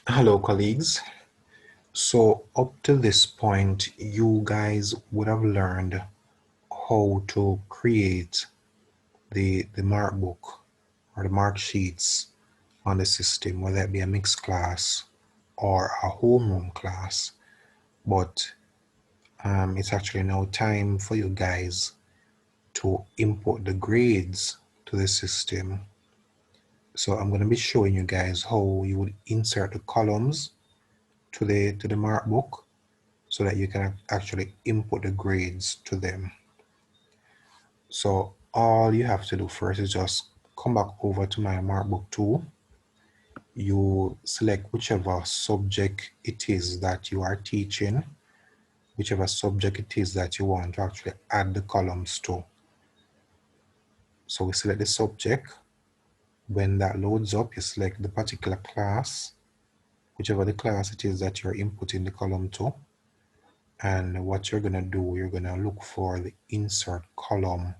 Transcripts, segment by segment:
Hello, colleagues. So up to this point, you guys would have learned how to create the mark book or the mark sheets on the system, whether it be a mixed class or a homeroom class. But it's actually now time for you guys to import the grades to the system. So I'm going to be showing you guys how you would insert the columns to the mark book, so that you can actually input the grades to them. So all you have to do first is just come back over to my Markbook tool. You select whichever subject it is that you are teaching, whichever subject it is that you want to actually add the columns to. So we select the subject. When that loads up, you select the particular class, whichever the class it is that you're inputting the column to. And what you're going to do, you're going to look for the Insert Column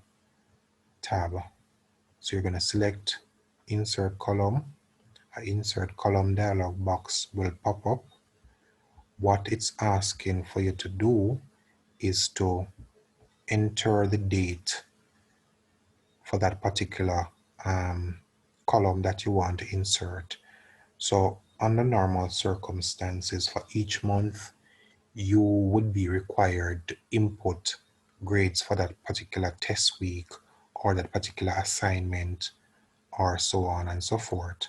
tab. So you're going to select Insert Column. An Insert Column dialog box will pop up. What it's asking for you to do is to enter the date for that particular column that you want to insert. So under normal circumstances, for each month, you would be required to input grades for that particular test week or that particular assignment, or so on and so forth.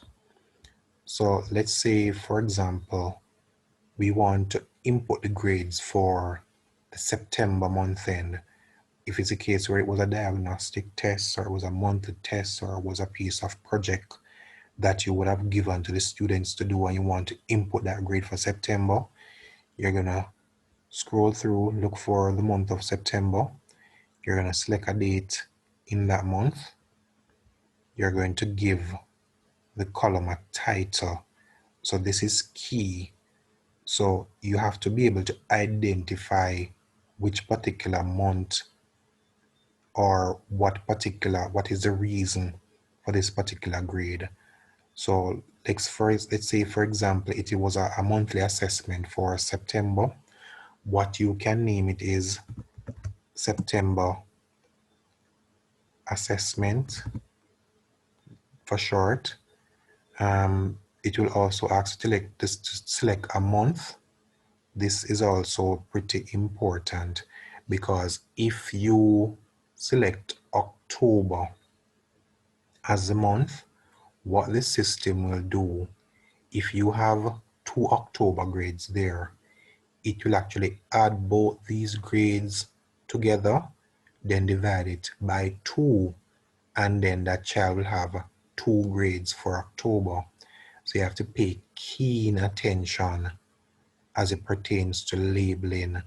So let's say, for example, we want to input the grades for the September month end. If it's a case where it was a diagnostic test, or it was a monthly test, or it was a piece of project that you would have given to the students to do, and you want to input that grade for September, you're going to scroll through, look for the month of September. You're going to select a date in that month. You're going to give the column a title. So this is key. So you have to be able to identify which particular month, or what is the reason for this particular grade. So let's say, for example, it was a monthly assessment for September. What you can name it is September assessment for short. It will also ask to select a month. This is also pretty important, because if you select October as the month, what the system will do, if you have 2 October grades there, it will actually add both these grades together, then divide it by 2, and then that child will have 2 grades for October. So you have to pay keen attention as it pertains to labeling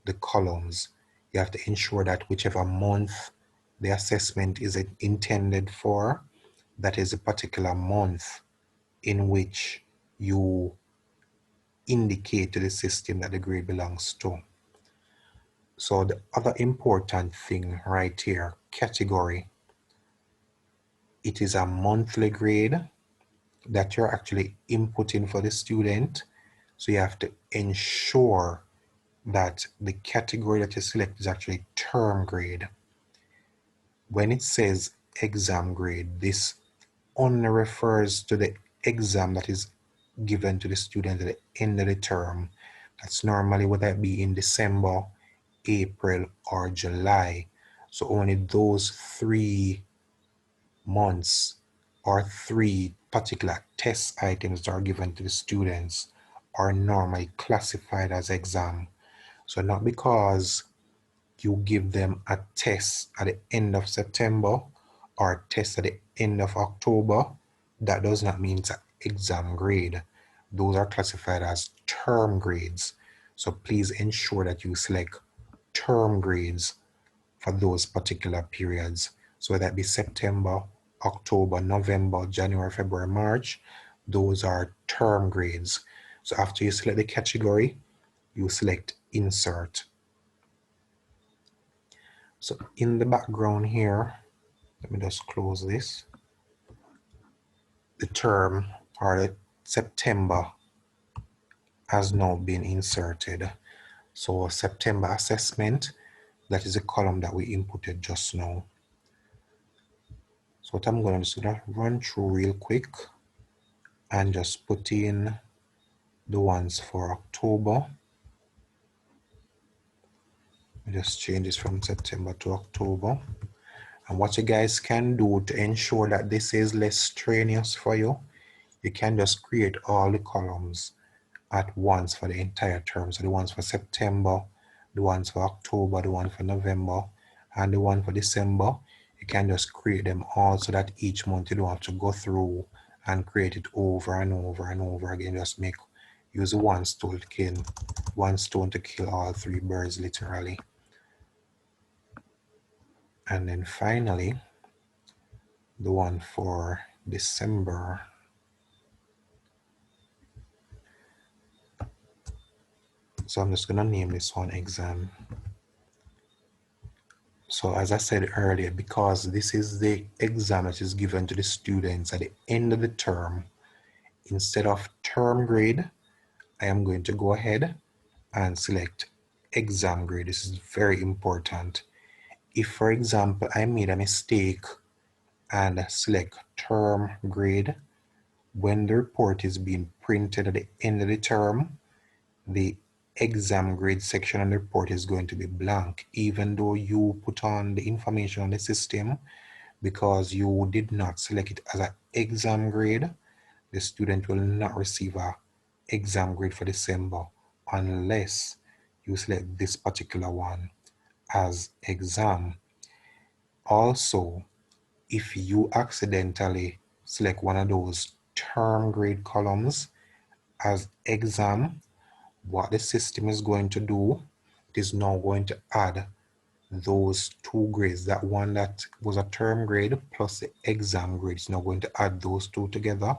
the columns. You have to ensure that whichever month the assessment is intended for, that is a particular month in which you indicate to the system that the grade belongs to. So the other important thing right here, category. It is a monthly grade that you're actually inputting for the student. So you have to ensure that the category that you select is actually term grade. When it says exam grade, this only refers to the exam that is given to the student at the end of the term. That's normally whether it be in December, April, or July. So only those 3 months or 3 particular test items that are given to the students are normally classified as exam. So not because you give them a test at the end of September or a test at the end of October, that does not mean it's an exam grade. Those are classified as term grades. So please ensure that you select term grades for those particular periods. So whether that be September, October, November, January, February, March, those are term grades. So after you select the category, you select insert. So in the background here, let me just close this. The term, or the September has now been inserted. So September assessment, that is a column that we inputted just now. So what I'm going to do is run through real quick and just put in the ones for October. Just change this from September to October. And what you guys can do to ensure that this is less strenuous for you, you can just create all the columns at once for the entire term. So the ones for September, the ones for October, the one for November, and the one for December. You can just create them all so that each month you don't have to go through and create it over and over and over again. Just use one stone to kill all three birds, literally. And then finally, the one for December. So I'm just gonna name this one exam. So as I said earlier, because this is the exam that is given to the students at the end of the term, instead of term grade, I am going to go ahead and select exam grade. This is very important. If, for example, I made a mistake and select term grade, when the report is being printed at the end of the term, the exam grade section on the report is going to be blank, even though you put on the information on the system. Because you did not select it as an exam grade, the student will not receive an exam grade for December unless you select this particular one as exam. Also, if you accidentally select one of those term grade columns as exam, what the system is going to do, it is now going to add those two grades, that one that was a term grade plus the exam grade. It's now going to add those two together,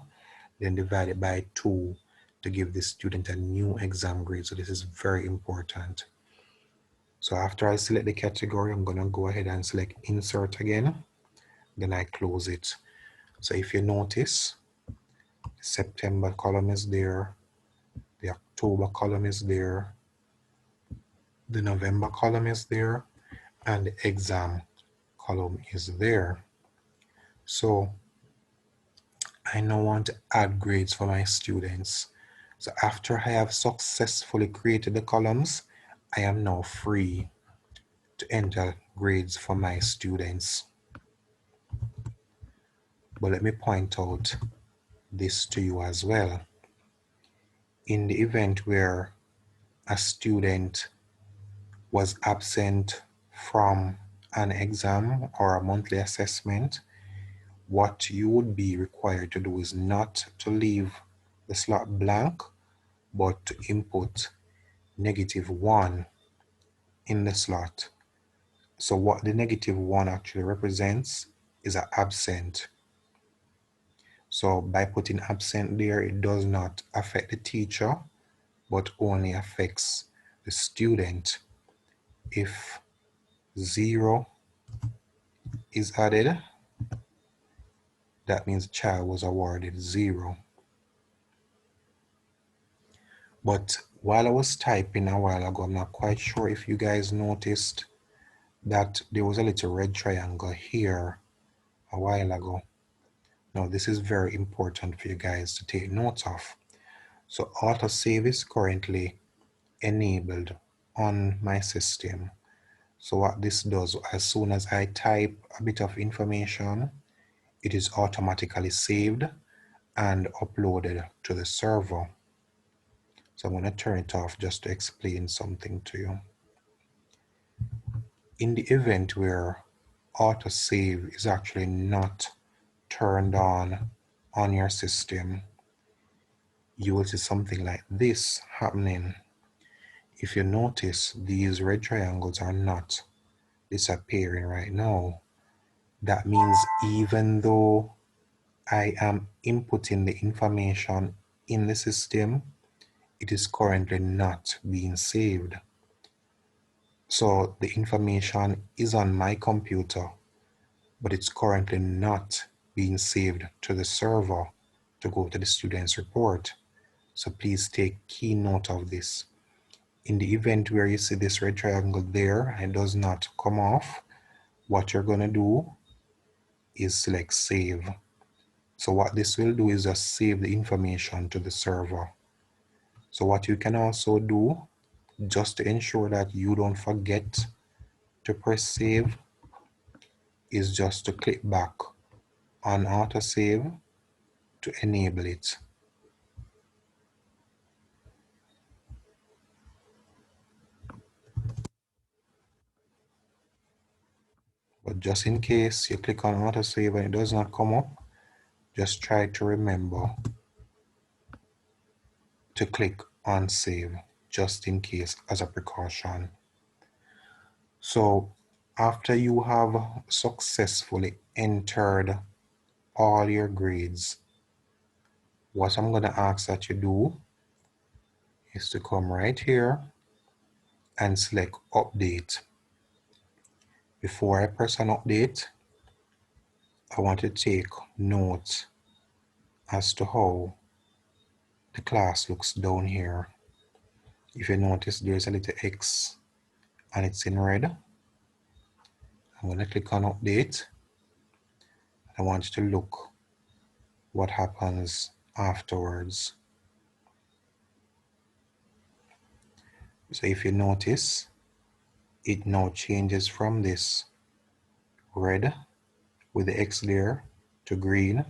then divide it by 2 to give the student a new exam grade. So this is very important. So after I select the category, I'm going to go ahead and select insert again. Then I close it. So if you notice, the September column is there, the October column is there, the November column is there, and the exam column is there. So I now want to add grades for my students. So after I have successfully created the columns, I am now free to enter grades for my students. But let me point out this to you as well. In the event where a student was absent from an exam or a monthly assessment, what you would be required to do is not to leave the slot blank, but to input -1 in the slot. So what the -1 actually represents is an absent. So by putting absent there, it does not affect the teacher, but only affects the student. If 0 is added, that means the child was awarded 0. But while I was typing a while ago, I'm not quite sure if you guys noticed that there was a little red triangle here a while ago. Now this is very important for you guys to take note of. So autosave is currently enabled on my system. So what this does, as soon as I type a bit of information, it is automatically saved and uploaded to the server. So I'm going to turn it off just to explain something to you. In the event where autosave is actually not turned on your system, you will see something like this happening. If you notice, these red triangles are not disappearing right now. That means even though I am inputting the information in the system, it is currently not being saved. So the information is on my computer, but it's currently not being saved to the server to go to the student's report. So please take key note of this. In the event where you see this red triangle there and it does not come off, what you're going to do is select save. So what this will do is just save the information to the server. So what you can also do, just to ensure that you don't forget to press save, is just to click back on autosave to enable it. But just in case you click on autosave and it does not come up, just try to remember to click on save, just in case, as a precaution. So after you have successfully entered all your grades, what I'm going to ask that you do is to come right here and select update. Before I press on update, I want to take note as to how the class looks down here. If you notice, there's a little X and it's in red. I'm going to click on update. I want you to look what happens afterwards. So if you notice, it now changes from this red with the X there to green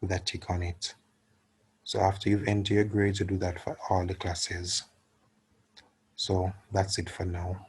with a tick on it. So after you've entered your grades, you do that for all the classes. So that's it for now.